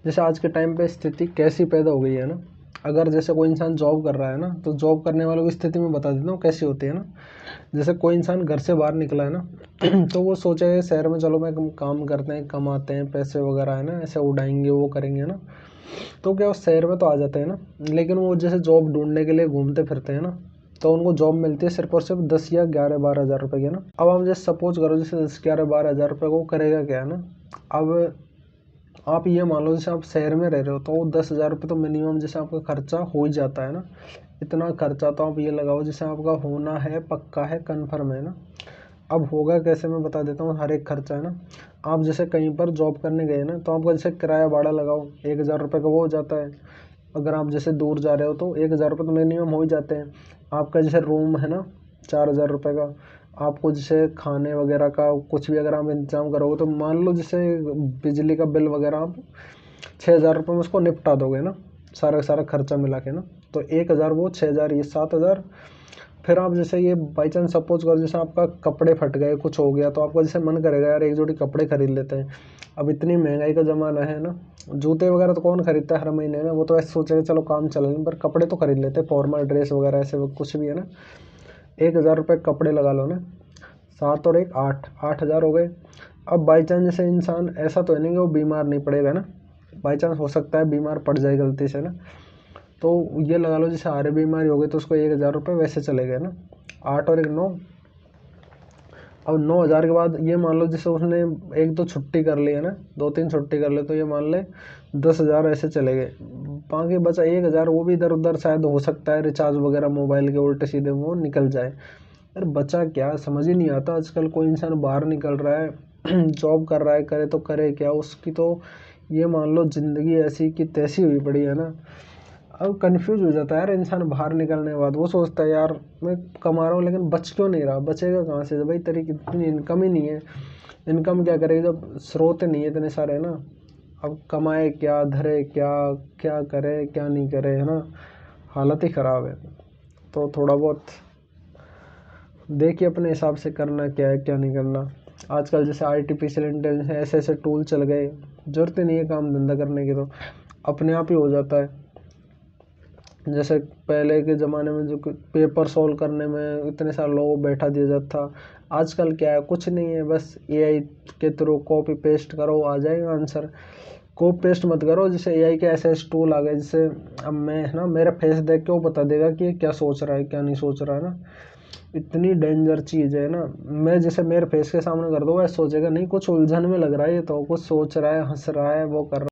जैसे आज के टाइम पे स्थिति कैसी पैदा हो गई है ना, अगर जैसे कोई इंसान जॉब कर रहा है ना, तो जॉब करने वालों की स्थिति मैं बता देता हूँ कैसी होती है ना। जैसे कोई इंसान घर से बाहर निकला है ना तो वो सोचे शहर में चलो मैं काम करते हैं, कमाते हैं, पैसे वगैरह है ना, ऐसे उड़ाएंगे, वो करेंगे ना। तो क्या वो शहर में तो आ जाते हैं ना, लेकिन वो जैसे जॉब ढूंढने के लिए घूमते फिरते हैं ना, तो उनको जॉब मिलती है सिर्फ और सिर्फ 10 या 11-12 हज़ार रुपये की ना। अब आप जैसे सपोज करो जैसे 10-11-12 हज़ार रुपये को करेगा क्या है ना। अब आप ये मान लो जैसे आप शहर में रह रहे हो तो 10 हज़ार रुपये तो मिनिमम जैसे आपका खर्चा हो ही जाता है ना। इतना खर्चा तो आप ये लगाओ जैसे आपका होना है, पक्का है, कन्फर्म है ना। अब होगा कैसे मैं बता देता हूँ, हर एक खर्चा है ना। आप जैसे कहीं पर जॉब करने गए ना, तो आपका जैसे किराया भाड़ा लगाओ 1 हज़ार रुपये का, वो हो जाता है। अगर आप जैसे दूर जा रहे हो तो 1 हज़ार रुपये तो मिनिमम हो ही जाते हैं। आपका जैसे रूम है ना 4 हज़ार रुपये का। आपको जैसे खाने वगैरह का कुछ भी अगर आप इंतजाम करोगे तो मान लो जैसे बिजली का बिल वगैरह आप 6 हज़ार रुपये में उसको निपटा दोगे ना, सारा सारा खर्चा मिला के ना। तो 1 हज़ार वो 6 हज़ार, ये 7 हज़ार। फिर आप जैसे ये बाई चांस सपोज करो जैसे आपका कपड़े फट गए, कुछ हो गया, तो आपका जैसे मन करेगा यार एक जोड़ी कपड़े खरीद लेते हैं। अब इतनी महंगाई का ज़माना है ना, जूते वगैरह तो कौन खरीदता है हर महीने ना, वो तो ऐसे सोचेगा चलो काम चल रहा है, पर कपड़े तो खरीद लेते हैं, फॉर्मल ड्रेस वगैरह ऐसे कुछ भी है ना। 1 हज़ार रुपये कपड़े लगा लो ना, 7 और 1 8, 8 हज़ार हो गए। अब बाई चांस जैसे इंसान ऐसा तो है नहीं कि वो बीमार नहीं पड़ेगा ना, बाई चांस हो सकता है बीमार पड़ जाए गलती से ना, तो ये लगा लो जैसे हारे बीमारी हो गई तो उसको 1 हज़ार रुपये वैसे चले गए ना। 8 और 1 9। अब 9 हज़ार के बाद ये मान लो जैसे उसने 1-2 छुट्टी कर ली है ना, 2-3 छुट्टी कर ले, तो ये मान ले 10 हज़ार ऐसे चले गए। बाकी बचा 1 हज़ार, वो भी इधर उधर शायद हो सकता है रिचार्ज वगैरह मोबाइल के उल्टे सीधे वो निकल जाए। यार बचा क्या समझ ही नहीं आता। आजकल कोई इंसान बाहर निकल रहा है जॉब कर रहा है, करे तो करे क्या, उसकी तो ये मान लो ज़िंदगी ऐसी की तैसी हुई पड़ी है ना। अब कंफ्यूज हो जाता है यार इंसान बाहर निकलने के बाद। वो सोचता है यार मैं कमा रहा हूँ लेकिन बच क्यों नहीं रहा, बचेगा कहाँ से जब भाई तेरी इतनी इनकम ही नहीं है। इनकम क्या करेगी जब स्रोत नहीं है इतने सारे ना। अब कमाए क्या, धरे क्या, क्या करे क्या नहीं करे है ना, हालत ही ख़राब है। तो थोड़ा बहुत देखिए अपने हिसाब से करना क्या है क्या नहीं करना। आजकल जैसे आर्टिफिशियल इंटेलिजेंस ऐसे ऐसे टूल चल गए, ज़रूरत ही नहीं है काम धंधा करने की, तो अपने आप ही हो जाता है। जैसे पहले के ज़माने में जो पेपर सॉल्व करने में इतने सारे लोगों को बैठा दिया जाता था, आजकल क्या है, कुछ नहीं है, बस एआई के थ्रू कॉपी पेस्ट करो आ जाएगा आंसर। कॉपी पेस्ट मत करो, जैसे एआई के ऐसे ऐसे टूल आ गए, जैसे अब मैं है ना मेरा फेस देख के वो बता देगा कि ये क्या सोच रहा है क्या नहीं सोच रहा है ना। इतनी डेंजर चीज़ है ना। मैं जैसे मेरे फेस के सामने कर दो वह सोचेगा नहीं कुछ उलझन में लग रहा है, ये तो कुछ सोच रहा है, हंस रहा है, वो कर रहा है।